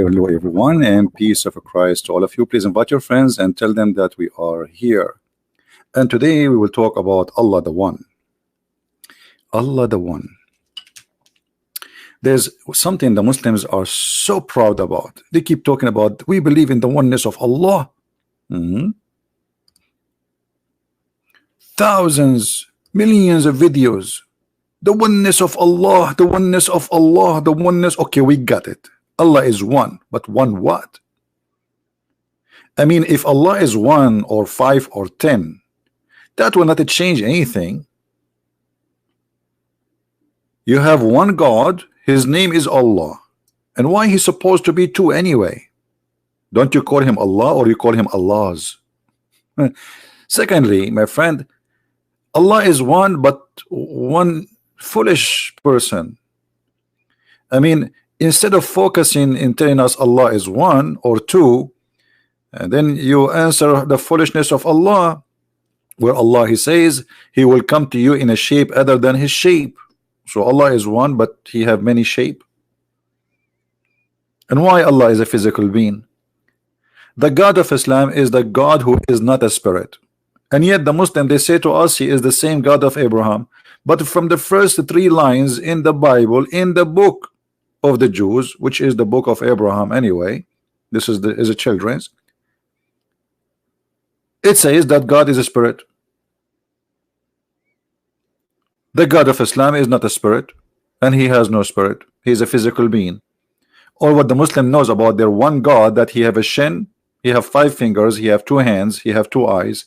hello everyone, and peace of Christ to all of you. Please invite your friends and tell them that we are here. And today we will talk about Allah the One. Allah the One. There's something the Muslims are so proud about. They keep talking about, we believe in the oneness of Allah. Thousands, millions of videos. The oneness of Allah, the oneness of Allah, the oneness. Okay, we got it. Allah is one, but one what? I mean, if Allah is 1 or 5 or 10, that will not change anything. You have one God, his name is Allah. And why he's supposed to be 2 anyway? Don't you call him Allah, or you call him Allah's? Secondly, my friend, Allah is one, but one foolish person. I mean, instead of focusing in telling us Allah is 1 or 2, and then you answer the foolishness of Allah, where Allah he says he will come to you in a shape other than his shape. So Allah is one, but he have many shape. And why Allah is a physical being? The God of Islam is the God who is not a spirit, and yet the Muslim, they say to us he is the same God of Abraham. But from the first 3 lines in the Bible, in the book of the Jews, which is the book of Abraham anyway, this is a children's, it says that God is a spirit. The God of Islam is not a spirit, and he has no spirit. He is a physical being. Or what the Muslim knows about their one God, that he have a shin, he have 5 fingers, he have 2 hands, he have 2 eyes,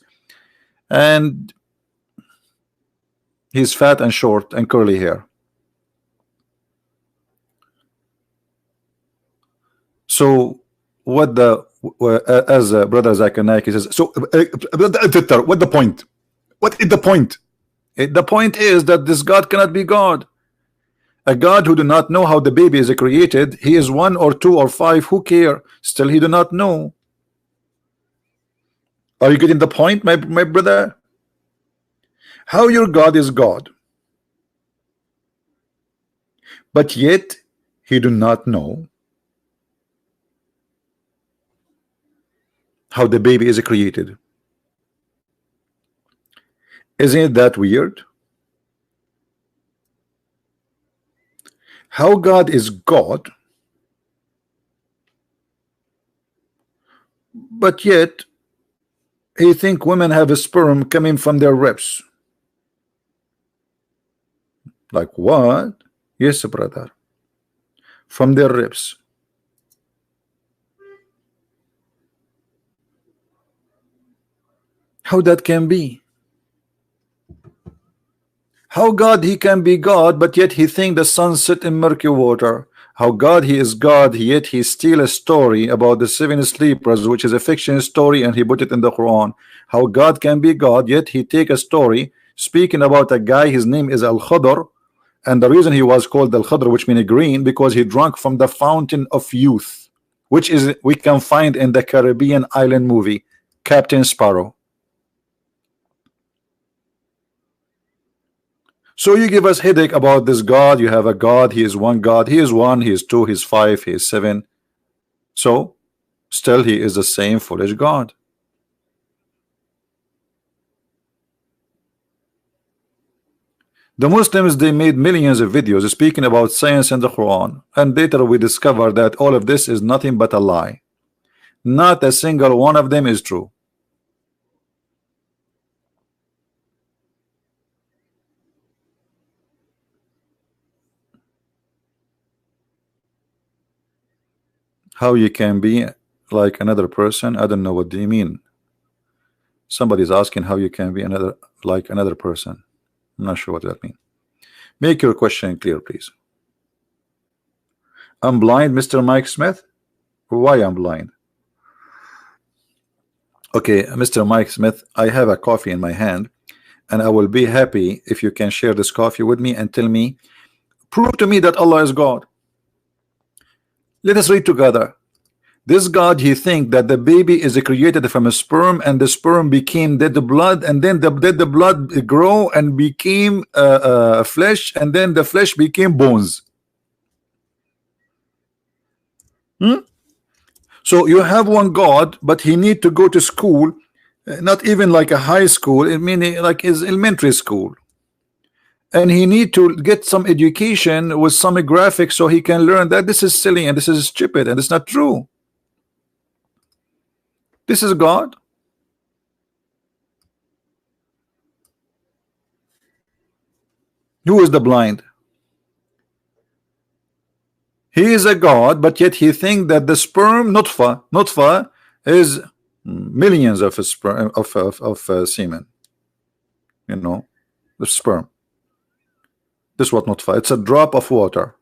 and he's fat and short and curly hair. So what the as brother Zakir Naik says, so what the point? What is the point? The point is that this God cannot be God. A God who do not know how the baby is created, he is 1 or 2 or 5, who care? Still he do not know. Are you getting the point, my brother? How your God is God, but yet he do not know how the baby is created. Isn't that weird? How God is God, but yet he think women have a sperm coming from their ribs. Like what? Yes, brother, from their ribs. How that can be? How God he can be God, but yet he think the sun set in murky water? How God he is God, yet he steal a story about the 7 sleepers, which is a fiction story, and he put it in the Quran. How God can be God, yet he take a story speaking about a guy, his name is Al-Khadr, and the reason he was called Al-Khadr, which means green, because he drank from the fountain of youth, which is we can find in the Caribbean island movie Captain Sparrow. So you give us headache about this God. You have a God, he is one God, he is 1, he is 2, he is 5, he is 7. So still he is the same foolish God. The Muslims, they made millions of videos speaking about science and the Quran, and later we discover that all of this is nothing but a lie. Not a single one of them is true. How you can be like another person? I don't know what do you mean. Somebody's asking how you can be like another person. I'm not sure what that means. Make your question clear, please. I'm blind, Mr. Mike Smith. Why I'm blind? Okay, Mr. Mike Smith, I have a coffee in my hand, and I will be happy if you can share this coffee with me and tell me, prove to me that Allah is God. Let us read together. This God, he think that the baby is created from a sperm, and the sperm became dead blood, and then the dead blood grow and became flesh, and then the flesh became bones. So you have one God, but he need to go to school, not even like a high school, I mean like his elementary school, and he need to get some education with some graphics so he can learn that this is silly and this is stupid and it's not true. This is God. Who is the blind? He is a God, but yet he think that the sperm nutfa is millions of sperm of semen. You know, the sperm. This is what nutfa. It's a drop of water.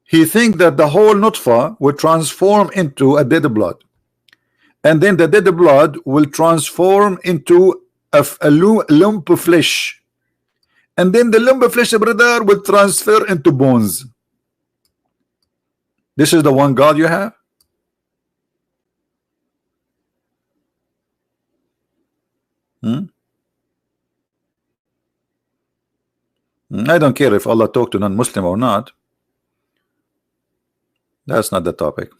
He think that the whole nutfa will transform into a dead blood, and then the dead blood will transform into a lump of flesh, and then the lump of flesh, brother, will transfer into bones. This is the one God you have? I don't care if Allah talk to non-Muslim or not. That's not the topic.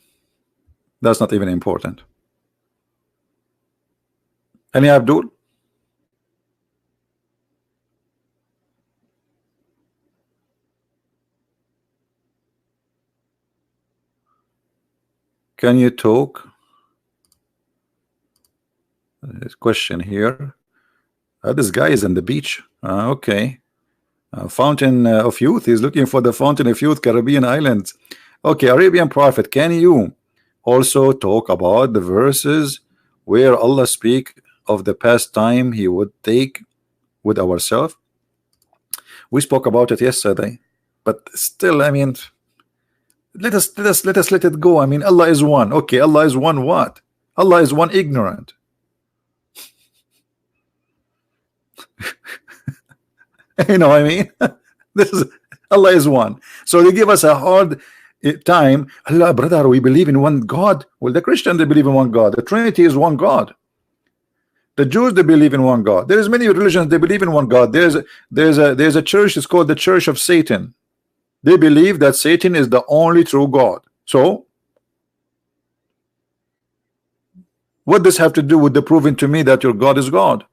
That's not even important. Any Abdul? Can you talk? Question here. This guy is on the beach. Okay. Fountain of Youth. He's looking for the Fountain of Youth, Caribbean islands. Okay, Arabian Prophet, can you also talk about the verses where Allah speak of the past time he would take with ourselves? We spoke about it yesterday, but still, I mean, let us let it go. I mean, Allah is one. Okay, Allah is one what? Allah is one ignorant. You know what I mean? This is Allah is one. So they give us a hard time. Allah, brother, we believe in one God. Well, the Christians, they believe in one God. The Trinity is one God. The Jews, they believe in one God. There's many religions, they believe in one God. There's a church, it's called the Church of Satan. They believe that Satan is the only true God. So what does have to do with the proving to me that your God is God?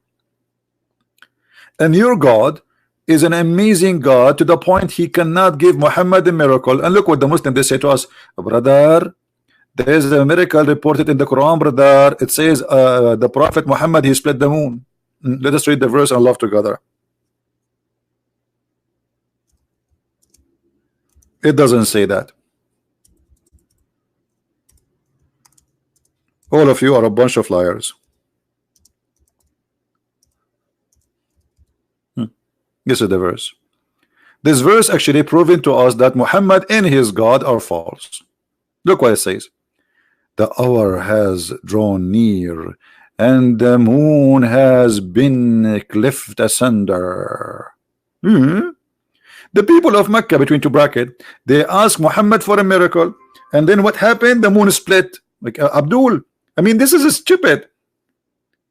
And your God is an amazing God to the point he cannot give Muhammad a miracle. And look what the Muslims, they say to us, brother, there is a miracle reported in the Quran, brother. It says the Prophet Muhammad, he split the moon. Let us read the verse and love together. It doesn't say that. All of you are a bunch of liars. This is the verse. This verse actually proving to us that Muhammad and his God are false. Look what it says. The hour has drawn near, and the moon has been cleft asunder. The people of Mecca, between two brackets, they asked Muhammad for a miracle, and then what happened? The moon split. Like Abdul, I mean, this is stupid.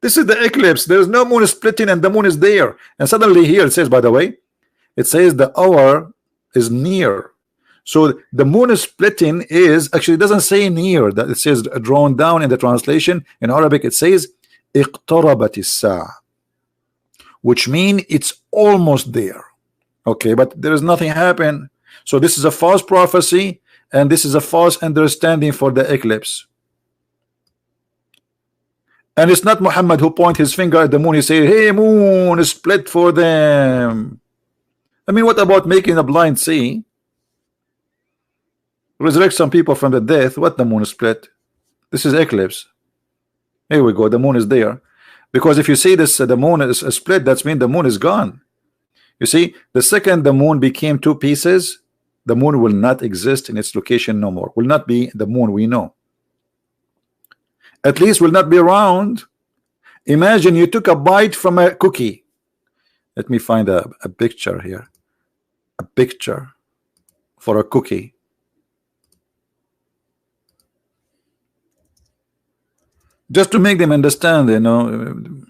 This is the eclipse. There is no moon splitting, and the moon is there. And suddenly here it says, by the way, it says the hour is near. So the moon is splitting is actually, it doesn't say near, that it says drawn down in the translation. In Arabic it says اقتربت الساعة, which means it's almost there. Okay, but there is nothing happen. So this is a false prophecy, and this is a false understanding for the eclipse. And it's not Muhammad who point his finger at the moon. He say, hey moon, split for them. I mean, what about making a blind see? Resurrect some people from the death. What the moon split? This is eclipse. Here we go. The moon is there. Because if you see this, the moon is split, that means the moon is gone. You see, the second the moon became two pieces, the moon will not exist in its location no more. Will not be the moon we know. At least will not be around. Imagine you took a bite from a cookie. Let me find a picture here. A picture for a cookie. Just to make them understand, you know,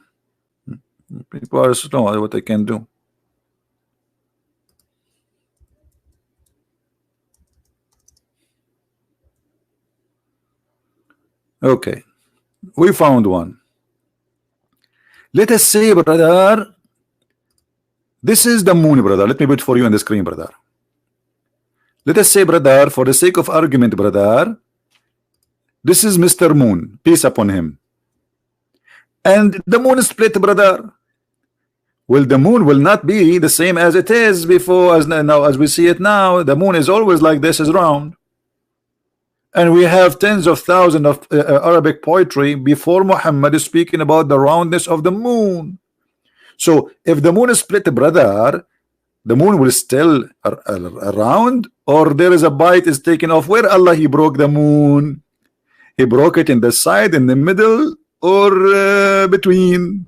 people are slow at what they can do. Okay, we found one. Let us say, brother, this is the moon, brother. Let me put it for you on the screen, brother. Let us say, brother, for the sake of argument, brother, this is Mr. Moon, peace upon him. And the moon is split, brother. Well, the moon will not be the same as it is before, as now, as we see it now. The moon is always like this, is round. And we have tens of thousands of Arabic poetry before Muhammad is speaking about the roundness of the moon. So if the moon is split, brother, the moon will still around, or there is a bite is taken off. Where Allah he broke the moon? He broke it in the side, in the middle, or between.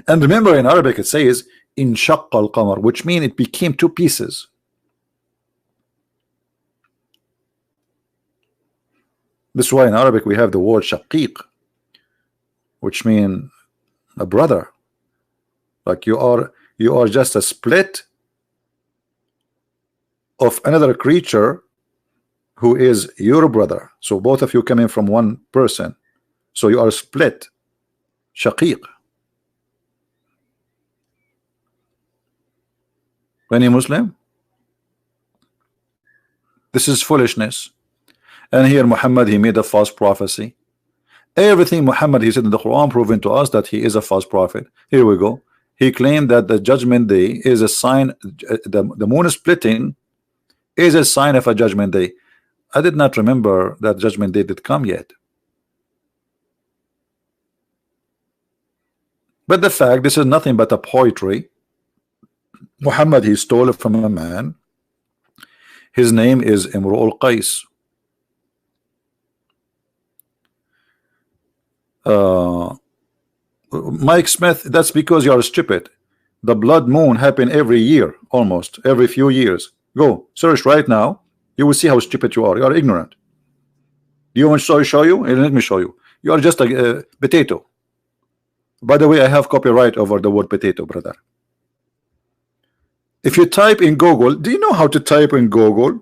And remember, in Arabic it says in shaqqa al-qamar, which means it became two pieces. This is why in Arabic we have the word shaqiq, which means a brother. Like you are just a split of another creature who is your brother. So both of you coming from one person. So you are split. Shaqiq. Any Muslim? This is foolishness. And here Muhammad, he made a false prophecy. Everything Muhammad he said in the Quran proving to us that he is a false prophet. Here we go. He claimed that the judgment day is a sign, the moon splitting is a sign of a judgment day. I did not remember that judgment day did come yet. But the fact, this is nothing but a poetry. Muhammad, he stole it from a man. His name is Imru al-Qais. Mike Smith, that's because you are stupid. The blood moon happen every year, almost every few years. Go search right now. You will see how stupid you are. You are ignorant. Do you want to show you? Let me show you. You are just a potato. By the way, I have copyright over the word potato, brother. If you type in Google, do you know how to type in Google?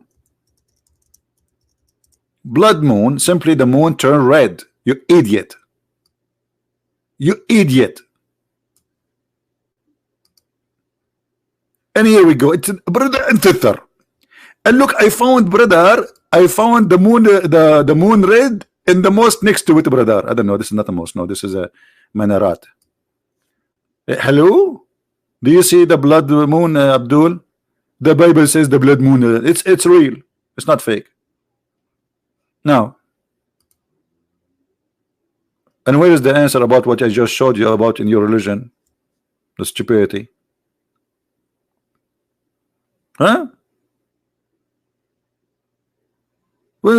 Blood moon, simply the moon turn red. You idiot. You idiot. And here we go. It's brother and thither. And look, I found, brother, I found the moon, the moon red and the most next to it, brother. I don't know. This is not the most. No, this is a Manarat. Hello? Do you see the blood moon, Abdul? The Bible says the blood moon. It's real. It's not fake. Now, and where is the answer about what I just showed you about in your religion? The stupidity. Huh? This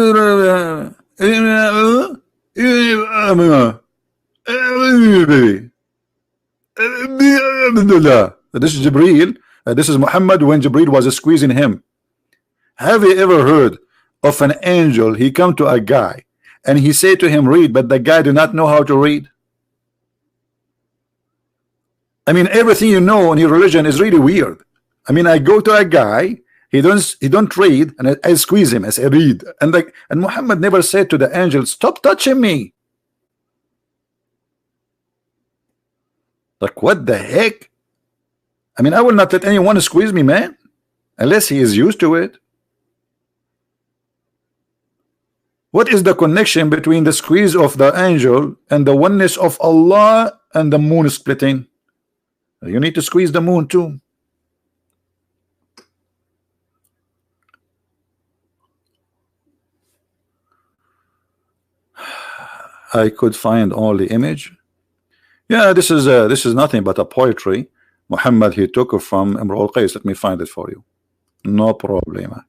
is Jibreel. This is Muhammad when Jibreel was squeezing him. Have you ever heard of an angel? He come to a guy and he said to him, read, but the guy do not know how to read. I mean, everything you know in your religion is really weird. I mean, I go to a guy, he don't read, and I squeeze him, I say read, and Muhammad never said to the angel, stop touching me. Like, what the heck? I mean, I will not let anyone squeeze me, man, unless he is used to it. What is the connection between the squeeze of the angel and the oneness of Allah and the moon splitting? You need to squeeze the moon too. I could find only image. Yeah, this is nothing but a poetry. Muhammad, he took it from Imru al-Qais. Let me find it for you. No problem.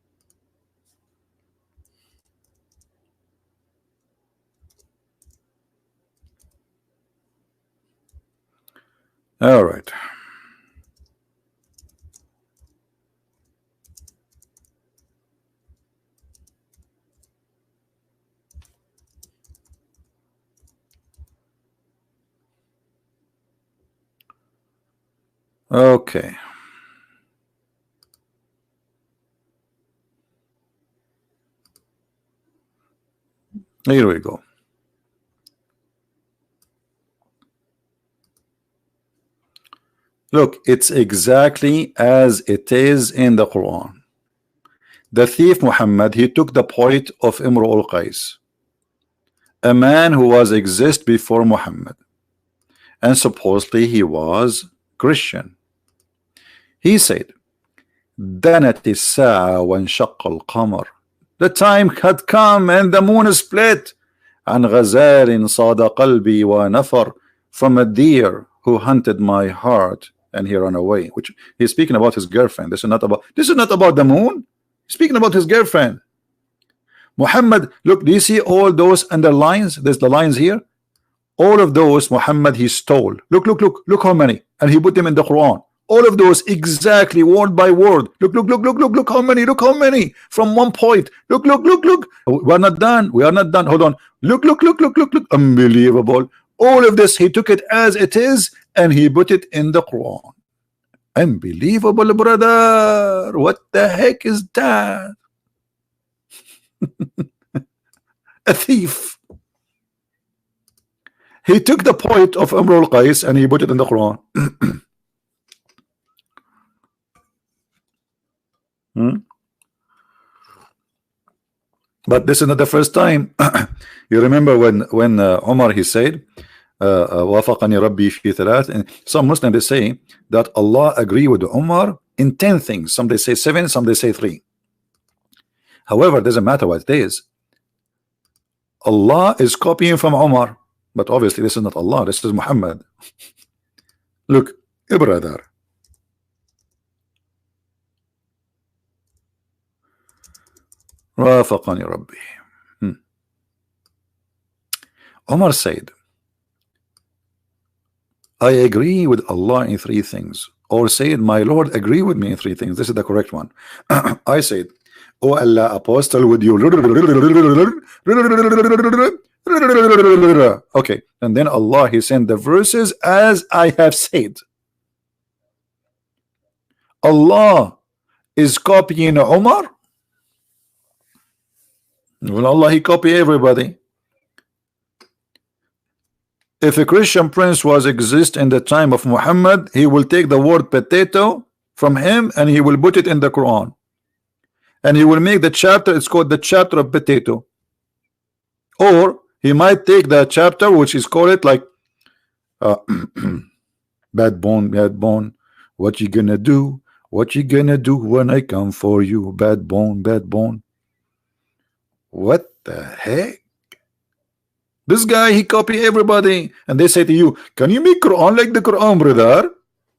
All right. Okay. Here we go. Look, it's exactly as it is in the Quran. The thief Muhammad, he took the point of Imru al-Qais, a man who was exist before Muhammad, and supposedly he was Christian. He said, دنت الساعة وانشق القمر. The time had come and the moon split. عن غزال صاد قلبي ونفر. From a deer who hunted my heart and he ran away. Which he's speaking about his girlfriend. This is not about the moon. He's speaking about his girlfriend. Muhammad, look, do you see all those underlines? There's the lines here. All of those Muhammad he stole. Look how many, and he put them in the Quran. All of those exactly word by word. Look how many from one point. Look. We are not done. Hold on. Look. Unbelievable. All of this, he took it as it is and he put it in the Quran. Unbelievable, brother. What the heck is that? A thief. He took the point of Imru al-Qais and he put it in the Quran. But this is not the first time. You remember when Umar he said, وافقني ربي في ثلاث. And some Muslims they say that Allah agree with Umar in 10 things. Some they say 7, some they say 3. However, it doesn't matter what it is. Allah is copying from Umar, but obviously this is not Allah. This is Muhammad. Look, brother. وافقني ربي. Umar said, I agree with Allah in 3 things, or said, my Lord agree with me in 3 things. This is the correct one. I said, oh Allah, apostle with you. Okay, and then Allah he sent the verses as I have said. Allah is copying Umar. Well, Allah he copy everybody. If a Christian prince was exist in the time of Muhammad, he will take the word potato from him and he will put it in the Quran, and he will make the chapter, it's called the chapter of potato. Or he might take the chapter which is called it like bad bone, what you gonna do when I come for you, bad bone. What the heck? This guy he copy everybody, and they say to you, can you make Quran like the Quran, brother?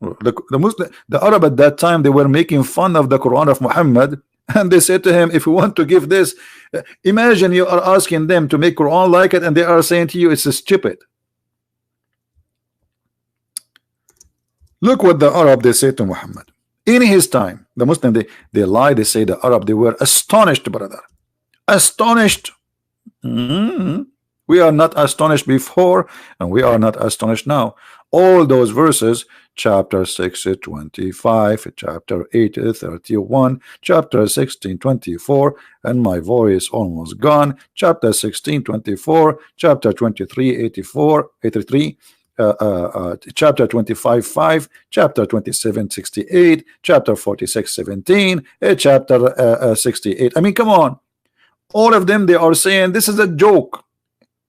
The Arab at that time, they were making fun of the Quran of Muhammad, and they said to him, if you want to give this, imagine you are asking them to make Quran like it, and they are saying to you it's stupid. Look what the Arab they say to Muhammad in his time. The Muslim they lie. They say the Arab they were astonished, brother, astonished. We are not astonished before, and we are not astonished now. All those verses, chapter 6 25, chapter 8 31, chapter 16 24, and my voice almost gone, chapter 16 24, chapter 23 83, chapter 25 5, chapter 27 68, chapter 46 17, chapter 68. I mean, come on. All of them, they are saying this is a joke.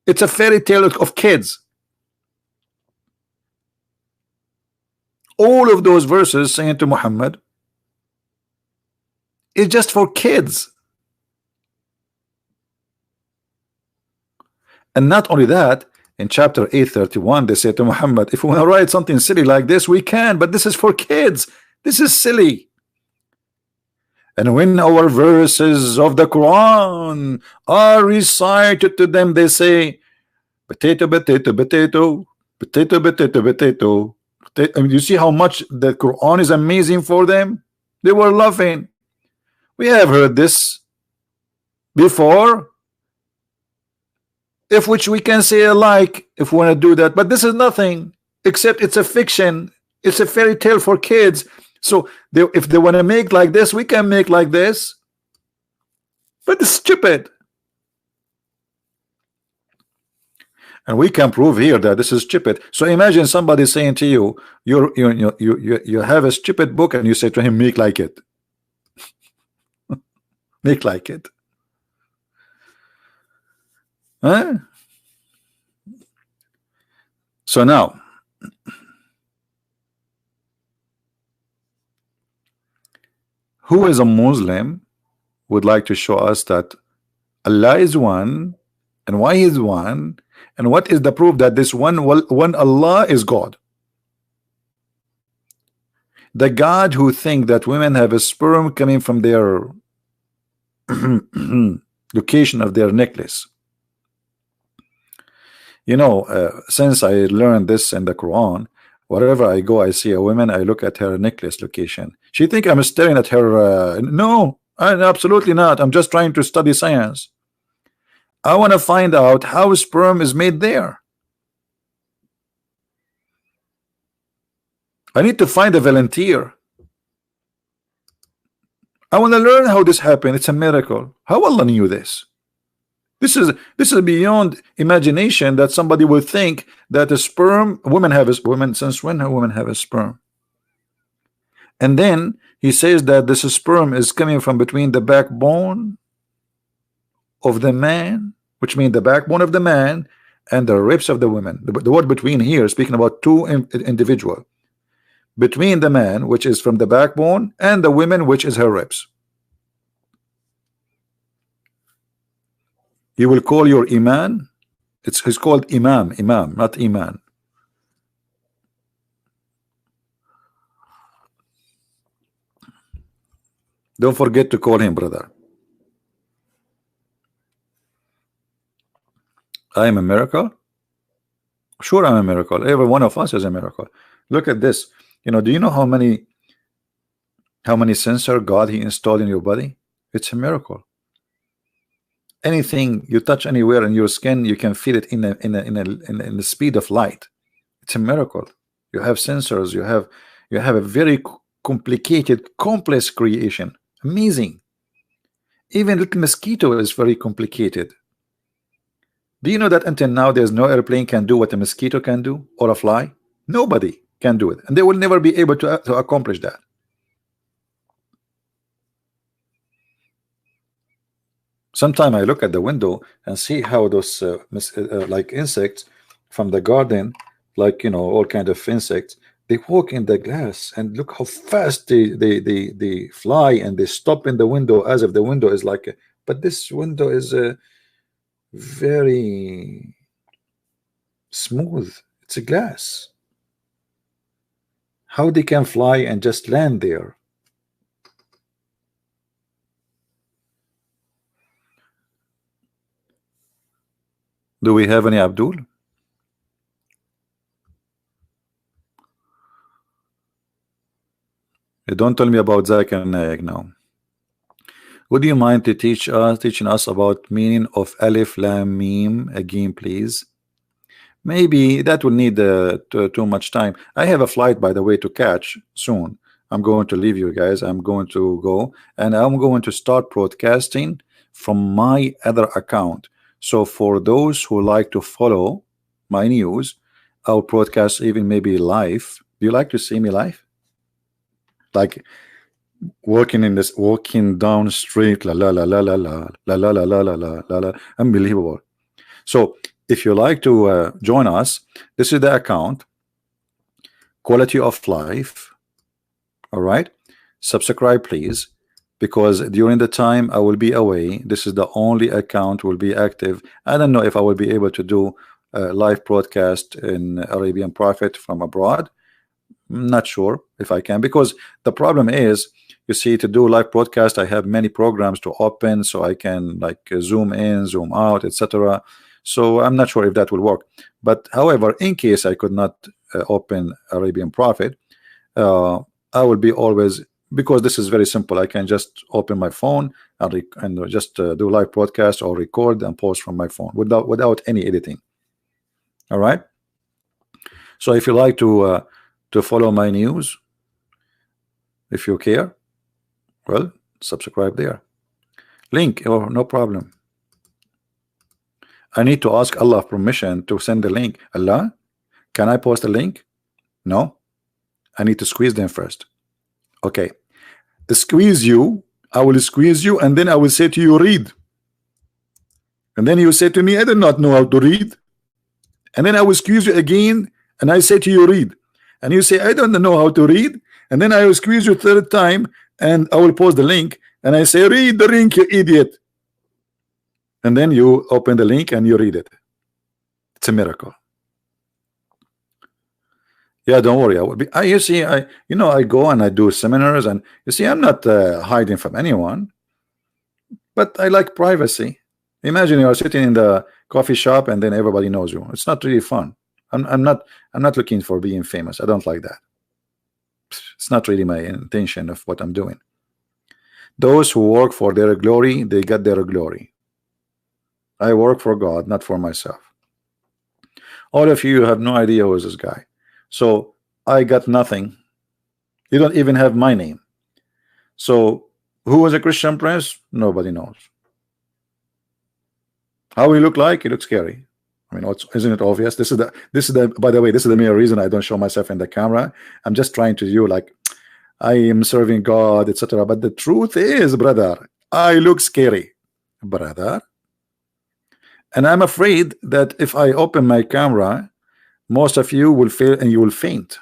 It's a fairy tale of kids. All of those verses saying to Muhammad, it's just for kids. And not only that, in chapter 831, they say to Muhammad, if we want to write something silly like this, we can, but this is for kids. This is silly. And when our verses of the Quran are recited to them, they say, potato. I mean, you see how much the Quran is amazing for them? They were laughing. We have heard this before, if which we can say alike if we want to do that. But this is nothing except it's a fiction. It's a fairy tale for kids. So if they want to make like this, we can make like this. But it's stupid. And we can prove here that this is stupid. So imagine somebody saying to you, you have a stupid book, and you say to him, make like it. Make like it. Huh? So now, who is a Muslim would like to show us that Allah is one, and why He is one, and what is the proof that this one Allah is God? The God who think that women have a sperm coming from their location of their necklace. You know, since I learned this in the Quran, wherever I go, I see a woman, I look at her necklace location. She think I'm staring at her. No, absolutely not. I'm just trying to study science. I want to find out how sperm is made there. I need to find a volunteer. I want to learn how this happened. It's a miracle. How Allah knew this? This is beyond imagination that somebody would think that a sperm, since when women have a sperm? And then he says that this sperm is coming from between the backbone of the man, which means the backbone of the man and the ribs of the woman. The word between here is speaking about two individual. Between the man, which is from the backbone, and the women, which is her ribs. You will call your Iman. It's called Imam, not Iman. Don't forget to call him brother. I am a miracle. Sure, I'm a miracle. Every one of us is a miracle. Look at this. You know, do you know how many sensor God He installed in your body? It's a miracle. Anything you touch anywhere in your skin, you can feel it in the speed of light. It's a miracle. You have sensors. You have a very complicated, complex creation. Amazing. Even little mosquito is very complicated. Do you know that until now there's no airplane can do what a mosquito can do, or a fly? Nobody can do it, and they will never be able to accomplish that. Sometimes I look at the window and see how those like insects from the garden, like, you know, all kind of insects, they walk in the glass, and look how fast they fly, and they stop in the window as if the window is like but this window is very smooth. It's a glass. How they can fly and just land there? Do we have any Abdul? Don't tell me about Zakir Naik now. Would you mind to teaching us about meaning of Alif Lam Mim again, please? Maybe that will need too much time. I have a flight, by the way, to catch soon. I'm going to leave you guys. I'm going to go, and I'm going to start broadcasting from my other account. So for those who like to follow my news, I'll broadcast even maybe live. Do you like to see me live? Like walking down the street, la la la la la la la la la la la la la la, unbelievable. So if you like to join us, this is the account, Quality of Life. All right, subscribe please, because during the time I will be away, this is the only account will be active. I don't know if I will be able to do a live broadcast in Arabian Prophet from abroad. I'm not sure if I can, because the problem is, you see, to do live broadcast I have many programs to open, so I can like zoom in, zoom out, etc. So I'm not sure if that will work. But however, in case I could not open Arabian Prophet, I will be always, because this is very simple, I can just open my phone and just do live broadcast or record and post from my phone without any editing. All right, so if you like to follow my news, if you care, well, subscribe there. Link, or no problem. I need to ask Allah permission to send the link. Allah, can I post a link? No, I need to squeeze them first. Okay, squeeze you, I will squeeze you, and then I will say to you, read. And then you say to me, I do not know how to read. And then I will squeeze you again, and I say to you, read. And you say, I don't know how to read. And then I will squeeze you third time, and I will post the link, and I say, read the link, you idiot. And then you open the link and you read it. It's a miracle. Yeah, don't worry. I will be. You see, I go and I do seminars, and you see, I'm not hiding from anyone, but I like privacy. Imagine you are sitting in the coffee shop and then everybody knows you. It's not really fun. I'm not looking for being famous. I don't like that. It's not really my intention of what I'm doing. Those who work for their glory, they get their glory. I work for God, not for myself. All of you have no idea who is this guy. So I got nothing. You don't even have my name. So who was a Christian Prince? Nobody knows. How he look like? He looks scary. I mean, isn't it obvious? This is the by the way, this is the main reason I don't show myself in the camera. I'm just trying to do like I am serving God, etc. But the truth is, brother, I look scary, brother. And I'm afraid that if I open my camera, most of you will fail and you will faint.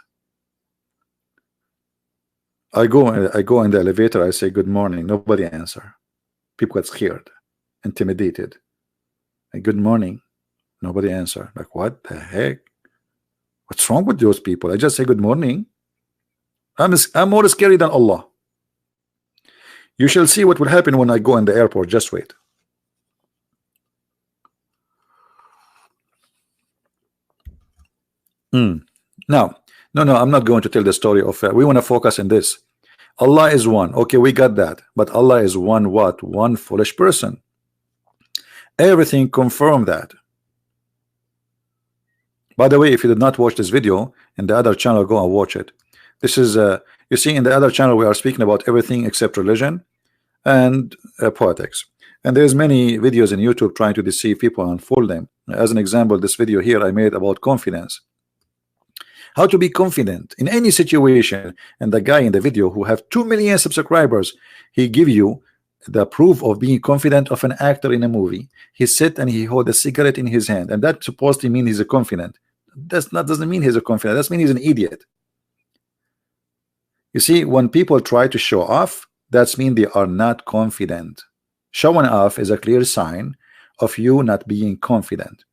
I go in the elevator, I say good morning, nobody answer. People get scared, intimidated. Good morning, nobody answer. Like, what the heck? What's wrong with those people? I just say good morning. I'm more scary than Allah. You shall see what will happen when I go in the airport. Just wait. Now, no, I'm not going to tell the story of we want to focus on this. Allah is one. Okay, we got that. But Allah is one what? One foolish person. Everything confirm that. By the way, if you did not watch this video in the other channel, go and watch it. This is you see, in the other channel we are speaking about everything except religion and politics. And there's many videos in YouTube trying to deceive people and fool them. As an example, this video here I made about confidence. How to be confident in any situation. And the guy in the video who have 2 million subscribers, he give you the proof of being confident of an actor in a movie. He sit and he hold a cigarette in his hand, and that supposed to mean he's a confident. Doesn't mean he's a confident. That means he's an idiot. You see, when people try to show off, that's mean they are not confident. Showing off is a clear sign of you not being confident.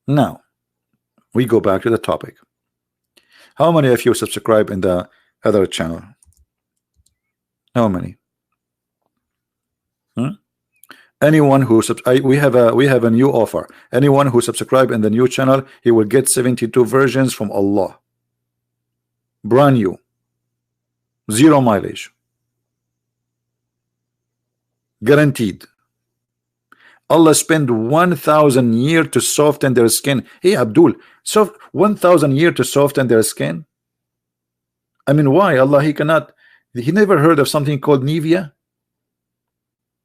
Now we go back to the topic. How many of you subscribe in the other channel? How many? Anyone who we have a new offer. Anyone who subscribe in the new channel, he will get 72 versions from Allah, brand new, 0 mileage, guaranteed. Allah spent 1,000 years to soften their skin. Hey Abdul, so 1,000 years to soften their skin? I mean, why? Allah, he never heard of something called Nivea?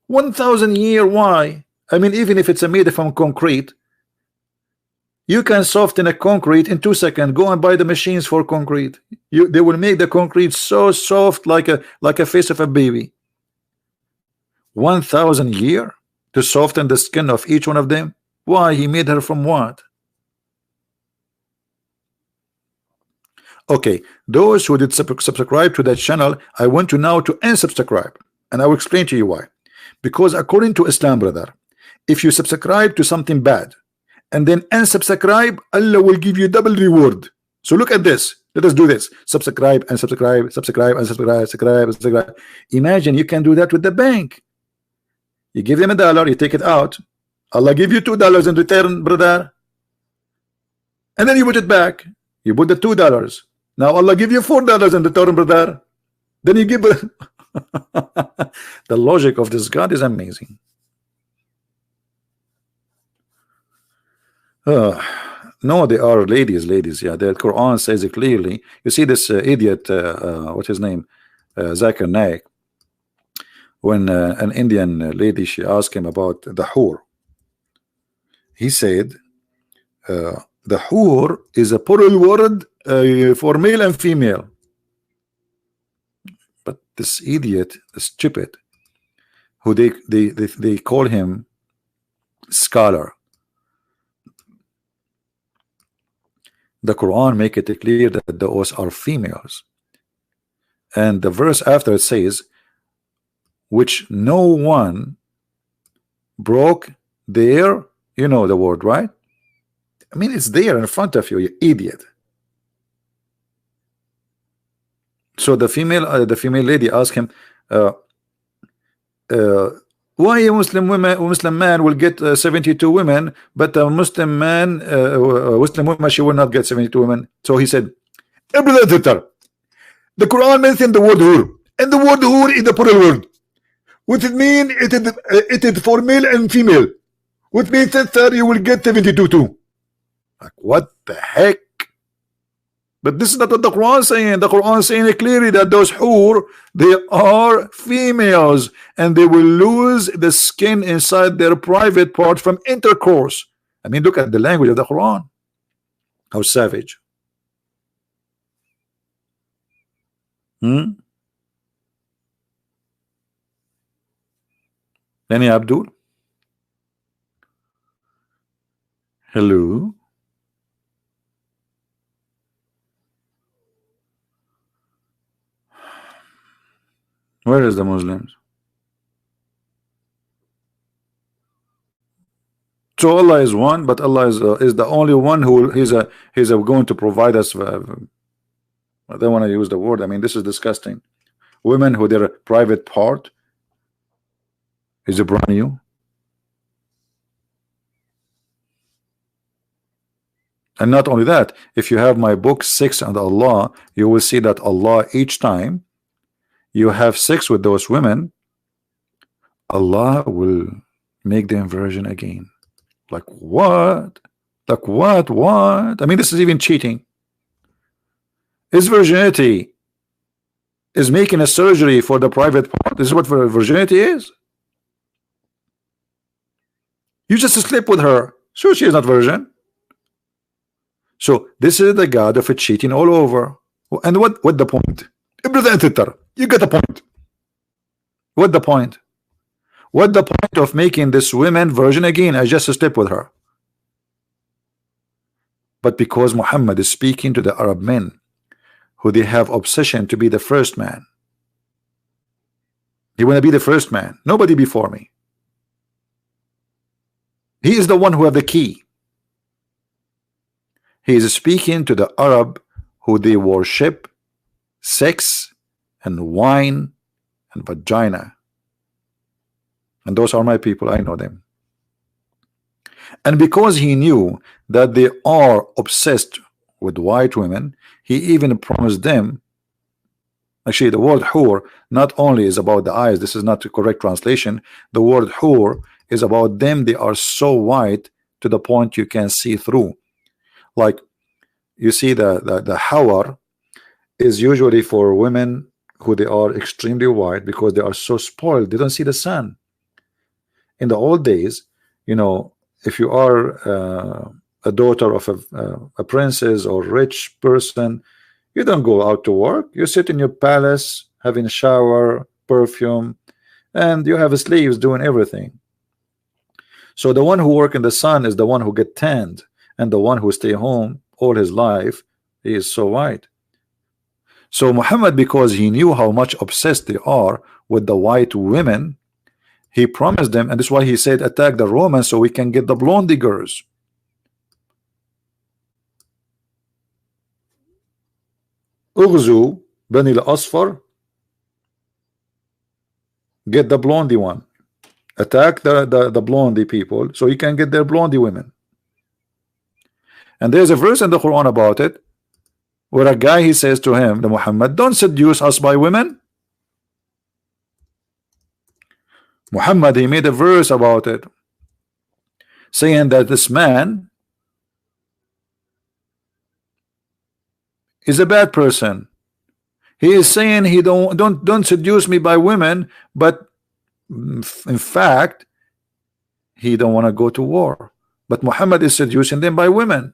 1,000 years, why? I mean, even if it's made from concrete, you can soften a concrete in 2 seconds. Go and buy the machines for concrete. They will make the concrete so soft like a face of a baby. 1,000 years to soften the skin of each one of them? Why? He made her from what? Okay, those who did subscribe to that channel, I want to now to unsubscribe, and I will explain to you why. Because according to Islam, brother, if you subscribe to something bad and then unsubscribe, Allah will give you double reward. So look at this. Let us do this. Subscribe and subscribe, subscribe and subscribe, subscribe. Imagine you can do that with the bank. You give them $1, you take it out. Allah give you $2 in return, brother. And then you put it back. You put the $2. Now Allah give you $4 in return, brother. Then you give the logic of this God is amazing. No, they are ladies. Yeah, the Quran says it clearly. You see this idiot, what's his name? Zakir Naik. when an Indian lady, she asked him about the hur. He said the hur is a plural word for male and female. But this idiot, this stupid, who they call him scholar, the Quran make it clear that those are females, and the verse after it says, which no one broke their, you know the word, right? I mean, it's there in front of you, you idiot. So the female lady asked him, why a Muslim man will get 72 women, but a Muslim man, Muslim woman, she will not get 72 women. So he said, the Quran mentioned the word hur, and the word hur is the plural word, which it means it is for male and female, which means that you will get 72 too. Like, what the heck? But this is not what the Quran is saying. The Quran is saying clearly that those hur, they are females, and they will lose the skin inside their private part from intercourse. I mean, look at the language of the Quran. How savage. Any Abdul? Hello? Where is the Muslims? So Allah is one, but Allah is the only one who he's going to provide us. I don't want to use the word. I mean, this is disgusting. Women who their private part is a brand new. And not only that, if you have my book 6 and Allah, you will see that Allah, each time you have sex with those women, Allah will make the inversion again. Like what? Like what? I mean, this is even cheating. His virginity is making a surgery for the private part. This is what virginity is. You just sleep with her, so she is not virgin. So this is the God of cheating all over. And what the point? You get the point. What the point? What the point of making this woman virgin again? I just slept with her. But because Muhammad is speaking to the Arab men, who they have obsession to be the first man. He want to be the first man. Nobody before me. He is the one who have the key. He is speaking to the Arab who they worship sex and wine and vagina. And those are my people, I know them. And because he knew that they are obsessed with white women, he even promised them. Actually, the word hur not only is about the eyes, this is not the correct translation. The word hur is about them. They are so white to the point you can see through. Like, you see the hawar is usually for women who they are extremely white because they are so spoiled, they don't see the sun. In the old days, you know, if you are a daughter of a princess or rich person, you don't go out to work. You sit in your palace having a shower, perfume, and you have slaves doing everything. So the one who work in the sun is the one who get tanned, and the one who stay home all his life, he is so white. So Muhammad, because he knew how much obsessed they are with the white women, he promised them, and this is why he said attack the Romans so we can get the blondie girls. Ughzu Bani al-Asfar, get the blondie one. Attack the blondie people so you can get their blondie women. And there's a verse in the Quran about it, where a guy, he says to him, the Muhammad, don't seduce us by women. Muhammad, he made a verse about it, saying that this man is a bad person. He is saying he don't seduce me by women, but In fact, he don't want to go to war, but Muhammad is seducing them by women.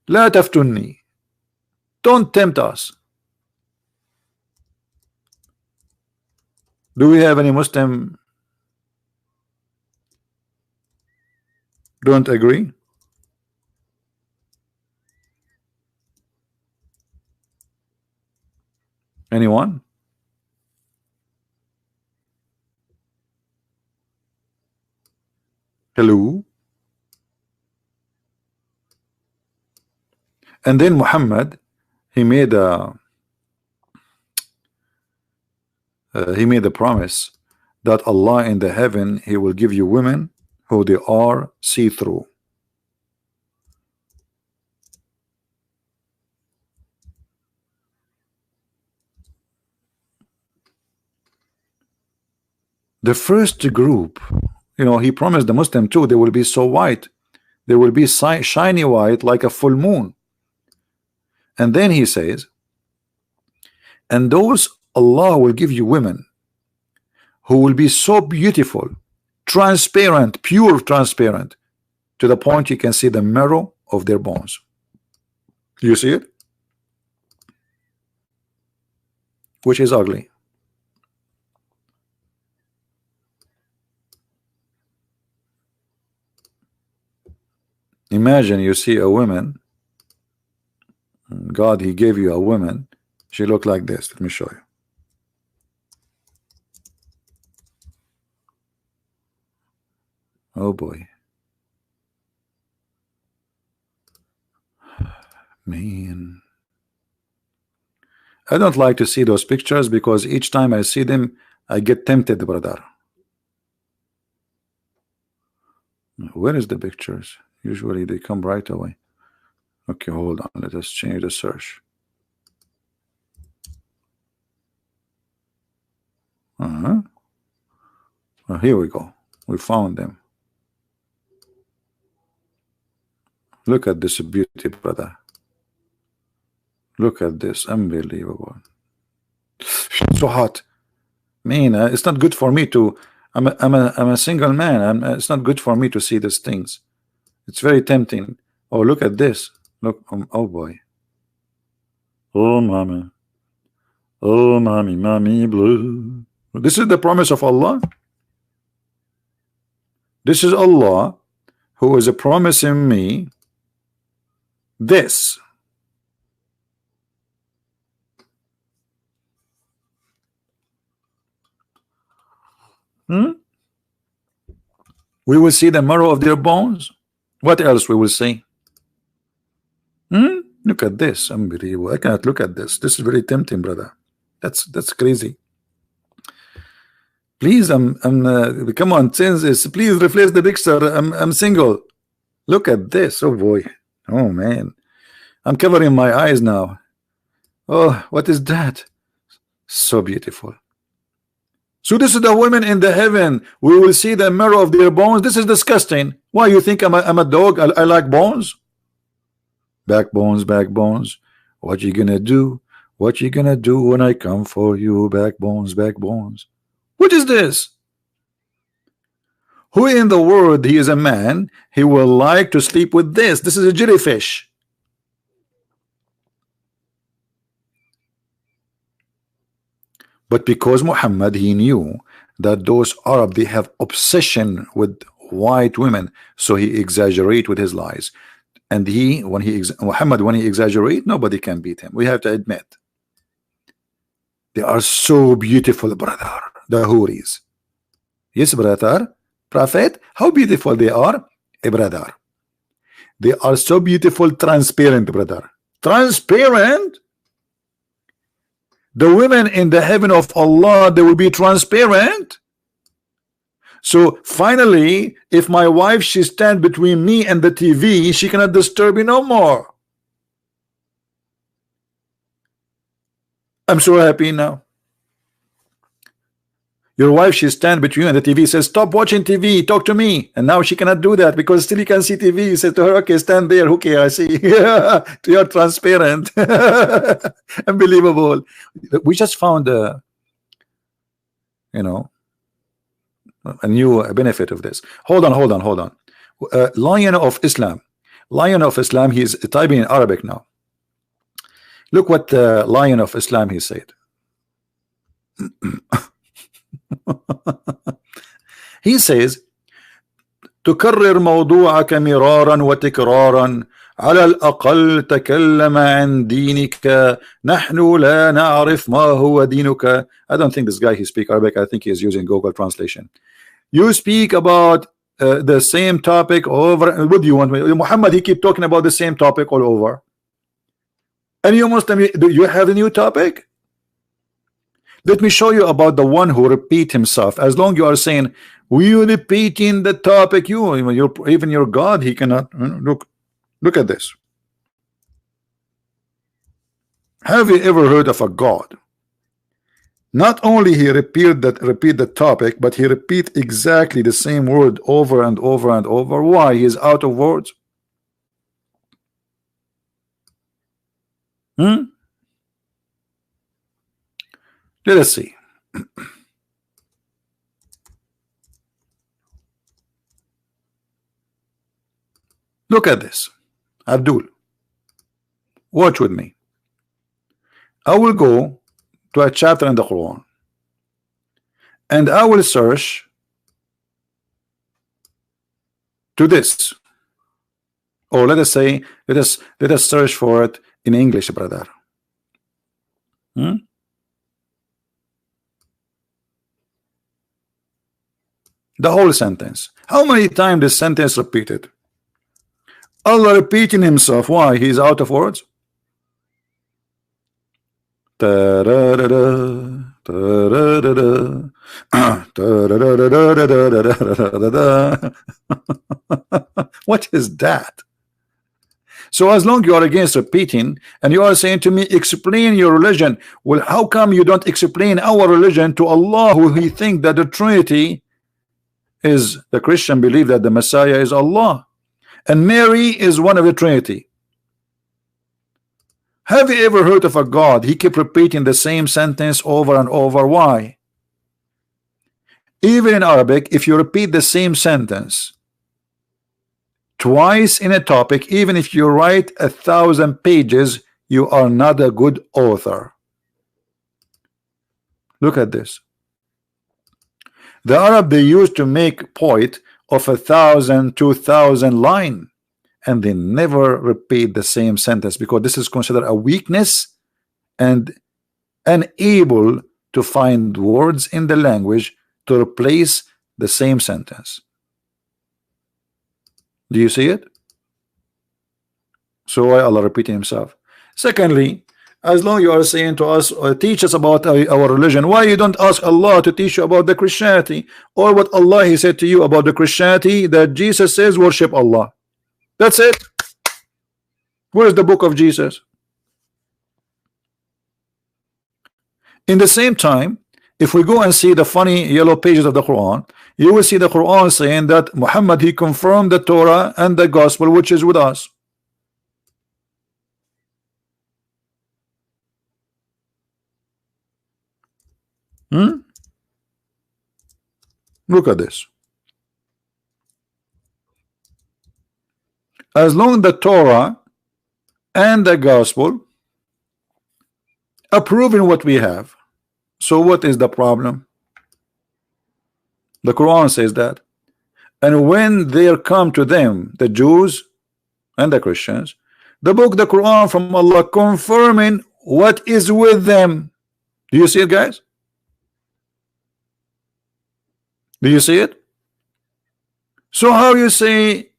لا تفتني, don't tempt us. Do we have any Muslim don't agree? Anyone? Hello? And then Muhammad, he made a promise that Allah in the heaven, he will give you women who they are see-through. The first group, you know, he promised the Muslim too, they will be so white, they will be shiny white like a full moon. And then he says, and those Allah will give you women who will be so beautiful, transparent, pure transparent, to the point you can see the marrow of their bones. You see it? Which is ugly. Imagine you see a woman, God, he gave you a woman, she looked like this. Let me show you. Oh boy. Man. I don't like to see those pictures because each time I see them, I get tempted, brother. Where is the pictures? Usually they come right away. Okay, hold on. Let us change the search. Oh, here we go. We found them. Look at this beauty, brother. Look at this. Unbelievable. So hot. Man, it's not good for me to. I'm a single man. It's not good for me to see these things. It's very tempting. Oh, look at this. Look. Oh boy. Oh mommy. Oh mommy, mommy blue. This is the promise of Allah. This is Allah who is promising me this. We will see the marrow of their bones. What else we will see? Look at this. Unbelievable. I cannot look at this. This is very tempting, brother. That's crazy. Please, come on, change this. Please replace the picture. I'm single. Look at this. Oh boy. Oh man. I'm covering my eyes now. Oh, what is that? So beautiful. So this is the women in the heaven. We will see the marrow of their bones. This is disgusting. Why, you think I'm a dog? I like bones? Backbones, backbones. What you gonna do? What you gonna do when I come for you? Backbones, backbones. What is this? Who in the world, he is a man, he will like to sleep with this? This is a jellyfish. But because Muhammad, he knew that those Arab, they have obsession with white women, so he exaggerate with his lies. And Muhammad, when he exaggerate, nobody can beat him. We have to admit. They are so beautiful, brother. The Houris. Yes, brother. Prophet, how beautiful they are, brother. They are so beautiful, transparent, brother. Transparent. The women in the heaven of Allah, they will be transparent. So finally, if my wife, she stand between me and the TV, she cannot disturb me no more. I'm so happy now. Your wife, she stand between you and the TV, says, stop watching TV, talk to me. And now she cannot do that because still you can see TV. You say to her, okay, stand there. Okay, I see. You're transparent. Unbelievable. We just found you know, a new benefit of this. Hold on. Lion of Islam, he is typing in Arabic now. Look what the Lion of Islam he said. He says, تكرر موضوعك مرارا وتكرارا على الأقل تكلم عن دينك نحن لا نعرف ما هو دينك. I don't think this guy he speak Arabic. I think he is using Google translation. You speak about the same topic over. What do you want me? Muhammad, he keep talking about the same topic all over. And you Muslim, do you have a new topic? Let me show you about the one who repeat himself. As long you are saying we repeating the topic, even your God, he cannot. Look at this. Have you ever heard of a God? Not only he repeat the topic, but he repeat exactly the same word over and over and over. Why? He is out of words. Let us see. Look at this. Abdul, watch with me. I will go to a chapter in the Quran and I will search to this, or let us say let us search for it in English, brother. The whole sentence. How many times this sentence repeated? Allah repeating himself. Why? He's out of words. What is that? So as long you are against repeating and you are saying to me, explain your religion. Well, how come you don't explain our religion to Allah, who he think that the Trinity is? The Christian believe that the Messiah is Allah and Mary is one of the Trinity. Have you ever heard of a God? He kept repeating the same sentence over and over. Why? Even in Arabic, if you repeat the same sentence twice in a topic, even if you write 1,000 pages, you are not a good author. Look at this. The Arab, they used to make poet of 1,000, 2,000 line, and they never repeat the same sentence because this is considered a weakness and unable to find words in the language to replace the same sentence. Do you see it? So why Allah repeating himself? Secondly, as long you are saying to us or teach us about our religion, why you don't ask Allah to teach you about the Christianity, or what Allah he said to you about the Christianity, that Jesus says worship Allah? That's it. Where is the book of Jesus? In the same time, if we go and see the funny yellow pages of the Quran, you will see the Quran saying that Muhammad, he confirmed the Torah and the gospel which is with us. Look at this. As long as the Torah and the gospel approving what we have, so what is the problem? The Quran says that. And when there come to them, the Jews and the Christians, the book, the Quran from Allah, confirming what is with them. Do you see it, guys? Do you see it? So how you say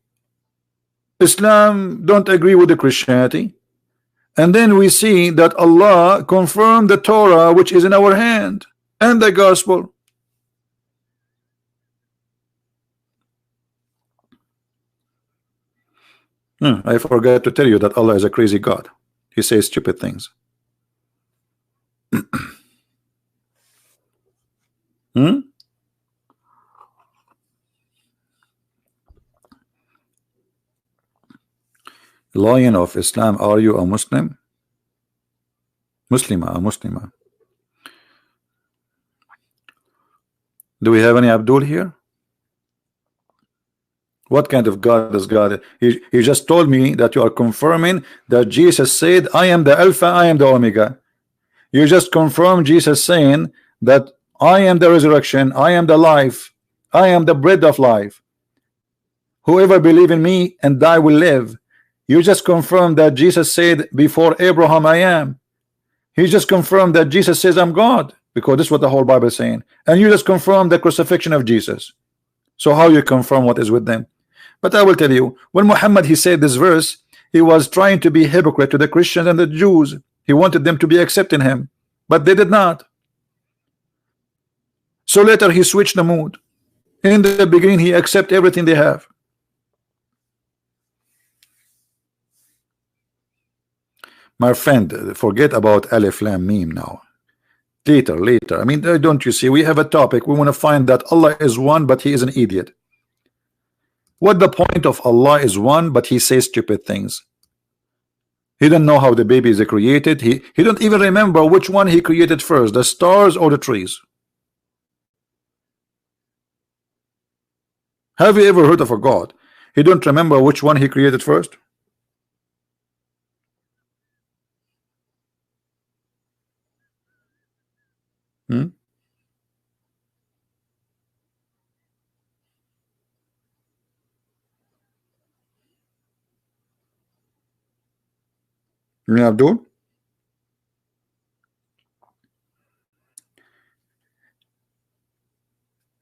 Islam don't agree with the Christianity, and then we see that Allah confirmed the Torah which is in our hand and the gospel. I forgot to tell you that Allah is a crazy God. He says stupid things. Lion of Islam, are you a Muslim? Muslima, a Muslima. Do we have any Abdul here? What kind of God is God? He just told me that you are confirming that Jesus said, I am the Alpha, I am the Omega. You just confirm Jesus saying that I am the resurrection, I am the life, I am the bread of life. Whoever believe in me and die will live. You just confirmed that Jesus said before Abraham I am. He just confirmed that Jesus says I'm God, because this is what the whole Bible is saying. And you just confirmed the crucifixion of Jesus. So how you confirm what is with them? But I will tell you, when Muhammad he said this verse, he was trying to be hypocrite to the Christians and the Jews. He wanted them to be accepting him, but they did not. So later he switched the mood. In the beginning he accept everything they have. My friend, forget about Alif Lam Mim now. Later. I mean, don't you see? We have a topic. We want to find that Allah is one, but He is an idiot. What the point of Allah is one, but He says stupid things? He don't know how the baby is created. He don't even remember which one He created first, the stars or the trees. Have you ever heard of a God? He don't remember which one He created first? Abdul?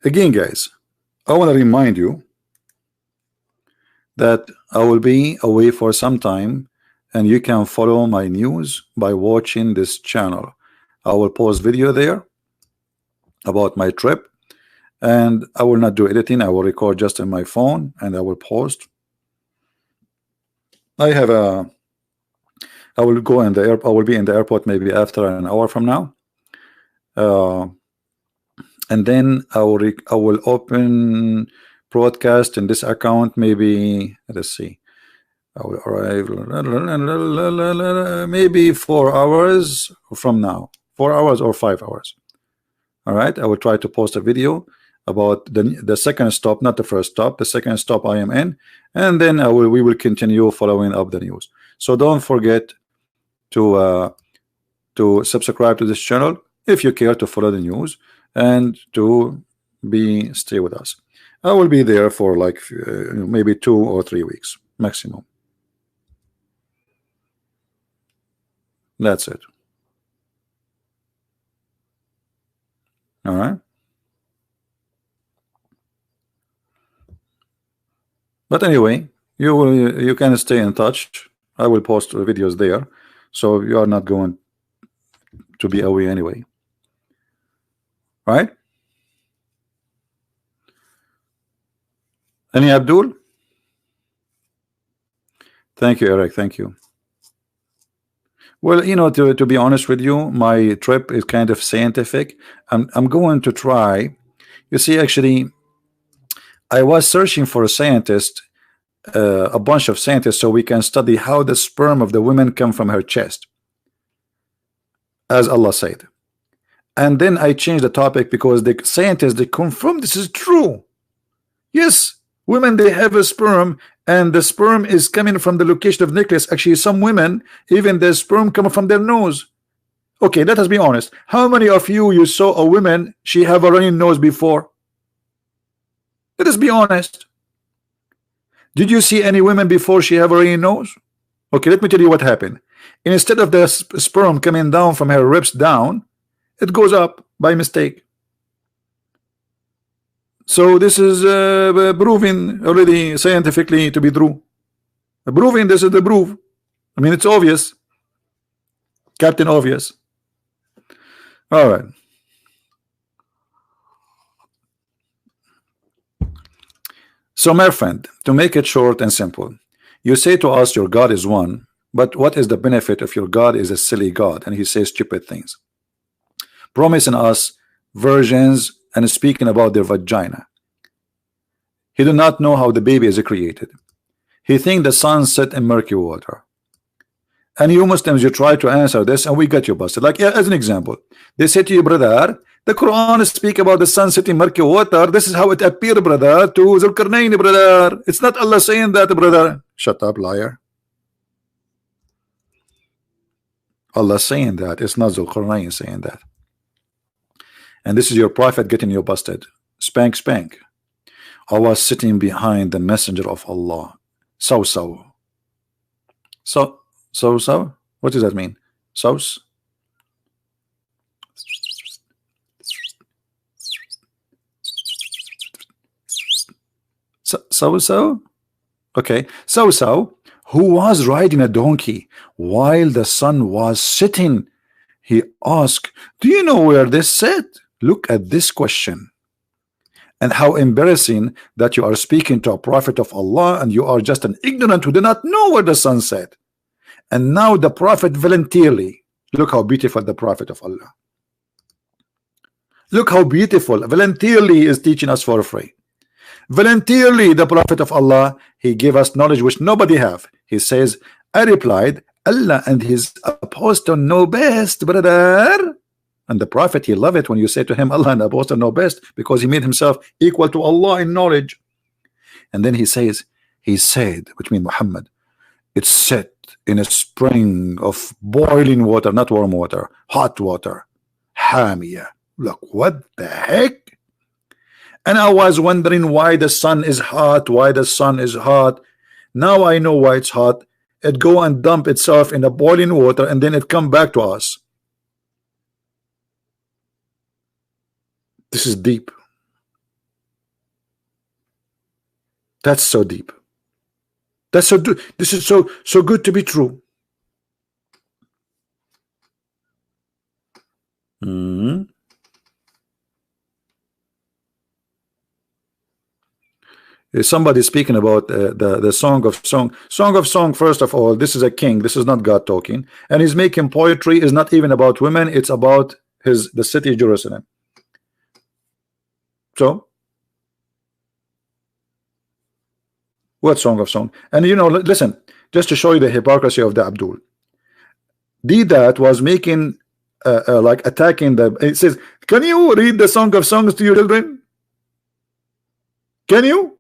Again, guys, I want to remind you that I will be away for some time, and you can follow my news by watching this channel. I will post video there about my trip, and I will not do editing. I will record just on my phone and I will post. I will go in the airport. I will be in the airport maybe after an hour from now, and then I will open broadcast in this account. Maybe let's see. I will arrive maybe 4 hours from now, 4 hours or 5 hours. All right, I will try to post a video about the second stop, not the first stop, the second stop I am in, and then we will continue following up the news. So don't forget to subscribe to this channel if you care to follow the news and to stay with us. I will be there for like maybe 2 or 3 weeks maximum. That's it. All right. But anyway, you can stay in touch. I will post videos there, so you are not going to be away anyway. Right? Any Abdul? Thank you, Eric. Thank you. Well, you know, to be honest with you, my trip is kind of scientific. I'm going to try. You see, actually, I was searching for a scientist, a bunch of scientists, so we can study how the sperm of the woman come from her chest, as Allah said. And then I changed the topic because the scientists, they confirm this is true. Yes, women, they have a sperm, and the sperm is coming from the location of nucleus. Actually, some women, even the sperm come from their nose. Okay, let us be honest. How many of you saw a woman, she have a running nose before? Let us be honest. Did you see any women before she have a running nose? Okay, let me tell you what happened. Instead of the sperm coming down from her ribs down, it goes up by mistake. So this is proven already scientifically to be true. Proving this is the proof. I mean, it's obvious. Captain Obvious. All right. So my friend, to make it short and simple, you say to us your God is one, but what is the benefit if your God is a silly God and he says stupid things, promising us virgins and speaking about their vagina? He do not know how the baby is created. He think the sun set in murky water. And you Muslims, you try to answer this and we get you busted. Like, yeah, as an example, they say to you, brother, The Quran speak about the sun setting murky water. This is how it appeared, brother, to Zulkarnain, brother. It's not Allah saying that, brother. Shut up, liar. Allah saying that. It's not Zulkarnain saying that. And this is your prophet getting you busted. Spank, spank. I was sitting behind the messenger of Allah. So. What does that mean? Sauce? So? Okay. So, who was riding a donkey while the sun was setting. He asked, do you know where this set? Look at this question. And how embarrassing that you are speaking to a prophet of Allah and you are just an ignorant who do not know where the sun set. And now the prophet voluntarily, look how beautiful the prophet of Allah. Look how beautiful, voluntarily is teaching us for free. Voluntarily, the prophet of Allah, he gave us knowledge which nobody have. He says, I replied, Allah and his apostle know best, brother. And the prophet, he love it when you say to him, Allah and the apostle know best, because he made himself equal to Allah in knowledge. And then he says, he said, which means Muhammad, it's set in a spring of boiling water, not warm water, hot water, Hamia. Look, what the heck? And I was wondering why the sun is hot, why the sun is hot. Now I know why it's hot. It go and dump itself in the boiling water and then it come back to us. This is deep. That's so deep. That's so this is so good to be true. Somebody speaking about the Song of Song. First of all, this is a king. This is not God talking, and he's making poetry. Is not even about women. It's about the city of Jerusalem. So, what Song of Song? And you know, listen, just to show you the hypocrisy of the Abdul. Deedat was making like attacking the. It says, "Can you read the Song of Songs to your children? Can you?"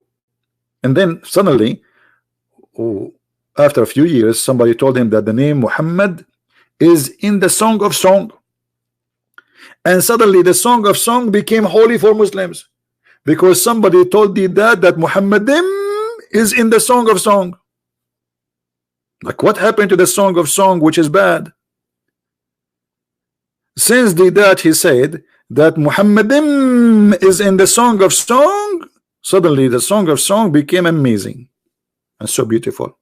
And then suddenly, after a few years, somebody told him that the name Muhammad is in the Song of Song. And suddenly the Song of Song became holy for Muslims because somebody told that Muhammadim is in the Song of Song. Like, what happened to the Song of Song, which is bad? Since that he said that Muhammadim is in the Song of Song, suddenly the Song of Song became amazing and so beautiful.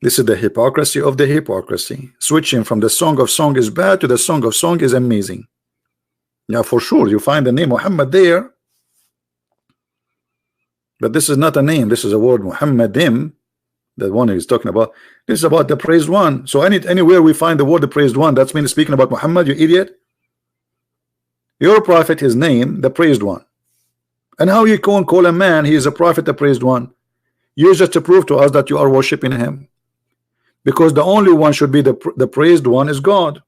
This is the hypocrisy of the hypocrisy. Switching from the Song of Song is bad to the Song of Song is amazing. Yeah, for sure, you find the name Muhammad there. But this is not a name. This is a word, Muhammadim, the one he's talking about. This is about the praised one. So anywhere we find the word the praised one, that's mean speaking about Muhammad, you idiot. Your prophet, his name, the praised one. And how you can call a man, he is a prophet, the praised one? You just to prove to us that you are worshiping him. Because the only one should be the praised one is God.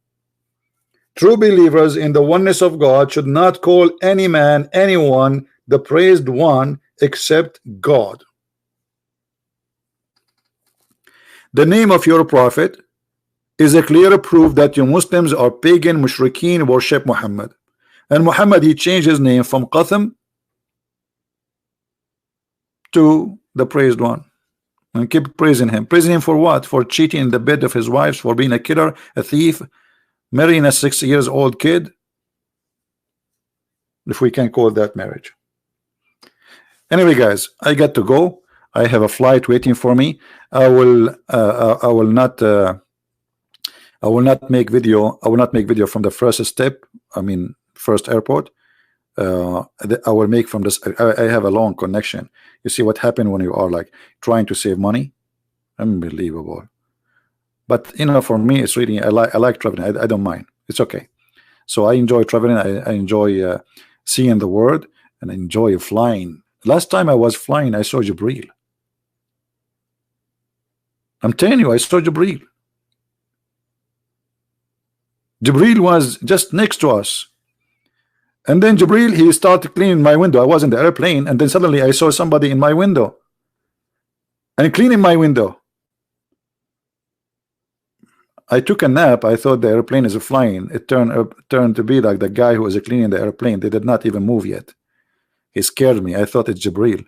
True believers in the oneness of God should not call any man, anyone, the praised one except God. The name of your prophet is a clear proof that you Muslims are pagan, mushrikeen, worship Muhammad. And Muhammad, he changed his name from Qatham to the praised one. And keep praising him. Praising him for what? For cheating in the bed of his wives, for being a killer, a thief, marrying a 6 years old kid, if we can call that marriage. Anyway, guys, I got to go. I have a flight waiting for me. I will not make video. I will not make video from the first step. I mean, first airport. I will make from this. I have a long connection. You see what happened when you are like trying to save money? Unbelievable. But you know, for me, it's really I like traveling. I don't mind. It's okay. So I enjoy traveling. I enjoy seeing the world, and I enjoy flying. Last time I was flying, I saw Jibreel. I'm telling you, I saw Jibril. Jibril was just next to us. And then Jibril, he started cleaning my window. I was in the airplane, and then suddenly I saw somebody in my window and cleaning my window. I took a nap. I thought the airplane is flying. It turned to be like the guy who was cleaning the airplane. They did not even move yet. He scared me. I thought it's Jibril.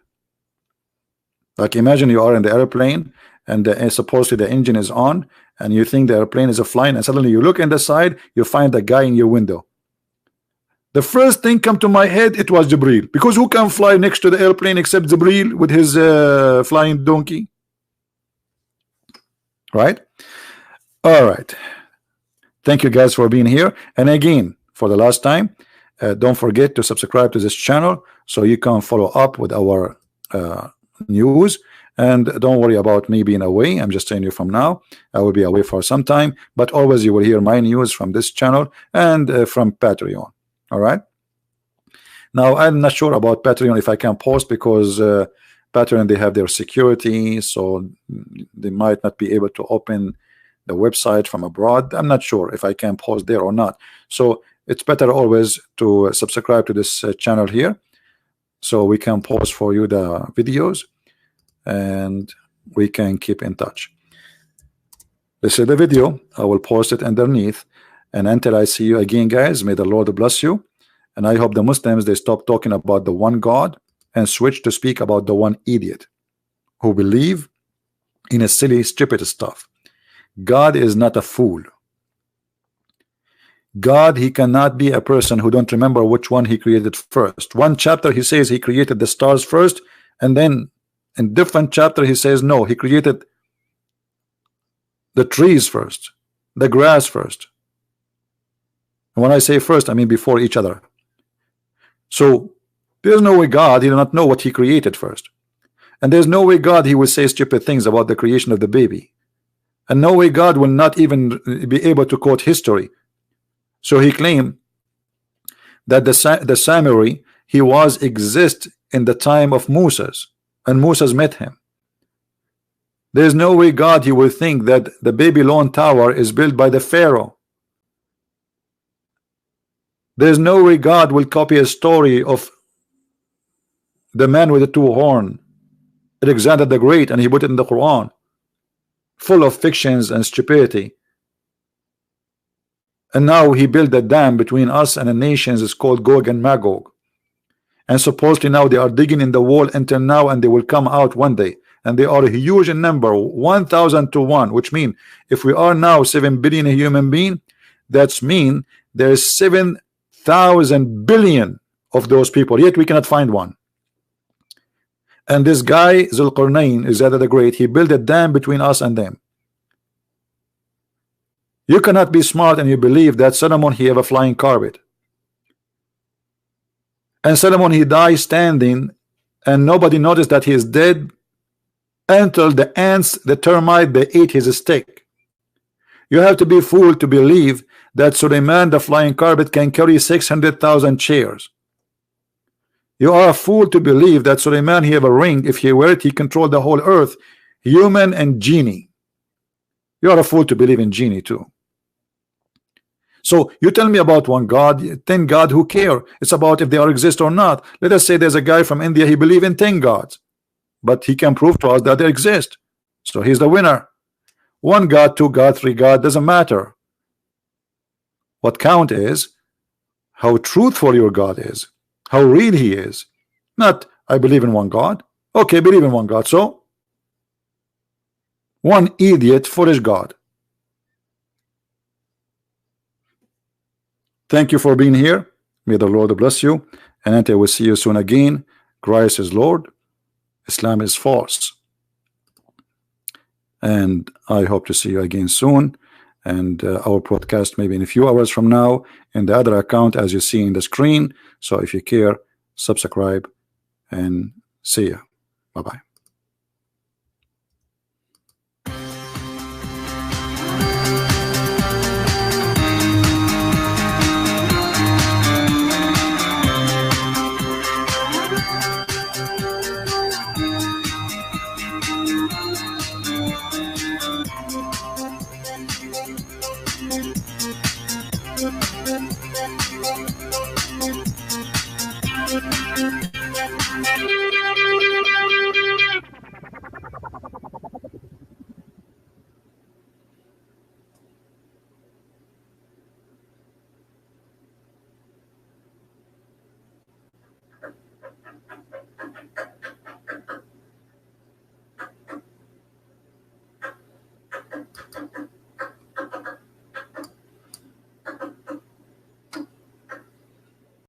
Like, imagine you are in the airplane and supposedly the engine is on and you think the airplane is flying, and suddenly you look in the side, you find the guy in your window. The first thing come to my head, it was Jibril, because who can fly next to the airplane except Jibril with his flying donkey, right? All right, thank you guys for being here. And again, for the last time, don't forget to subscribe to this channel so you can follow up with our news. And don't worry about me being away. I'm just telling you from now, I will be away for some time, but always you will hear my news from this channel and from Patreon. All right, now I'm not sure about Patreon if I can post, because Patreon, they have their security, so they might not be able to open the website from abroad. I'm not sure if I can post there or not, so it's better always to subscribe to this channel here so we can post for you the videos and we can keep in touch. This is the video. I will post it underneath. And until I see you again, guys, may the Lord bless you. And I hope the Muslims, they stop talking about the one God and switch to speak about the one idiot who believe in a silly, stupid stuff. God is not a fool. God, he cannot be a person who don't remember which one he created first. One chapter he says he created the stars first, and then in different chapter he says no, he created the trees first, the grass first. And when I say first, I mean before each other. So there's no way God, he did not know what he created first. And there's no way God, he will say stupid things about the creation of the baby. And no way God will not even be able to quote history. So he claimed that the Samiri, he was exist in the time of Moses, and Moses met him. There's no way God, he will think that the Babylon Tower is built by the Pharaoh. There's no way God will copy a story of the man with the two horns, Alexander the Great, and he put it in the Quran, full of fictions and stupidity. And now he built a dam between us and the nations. It's called Gog and Magog. And supposedly now they are digging in the wall until now, and they will come out one day. And they are huge in number, 1,000 to 1, which means if we are now 7 billion human being, that's mean there's 7,000 billion of those people, yet we cannot find one. And this guy Zulqarnain, Alexander the Great, he built a dam between us and them. You cannot be smart and you believe that Solomon, he have a flying carpet. And Solomon, he died standing, and nobody noticed that he is dead until the ants, the termite, they ate his stick. You have to be fooled to believe that Suleiman, the flying carpet, can carry 600,000 chairs. You are a fool to believe that Suleiman, he have a ring. If he wear it, he controlled the whole earth, human and genie. You are a fool to believe in genie too. So you tell me about one God, 10 God, who care? It's about if they are exist or not. Let us say there's a guy from India, he believe in 10 gods, but he can prove to us that they exist. So he's the winner. 1 God, 2 God, 3 God, doesn't matter. What count is how truthful your God is, how real he is. Not I believe in 1 God. Okay, believe in 1 God. So 1 idiot, foolish God. Thank you for being here. May the Lord bless you. And until we see you soon again, Christ is Lord, Islam is false. And I hope to see you again soon. And our podcast maybe in a few hours from now in the other account, as you see in the screen. So if you care, subscribe and see you. Bye-bye.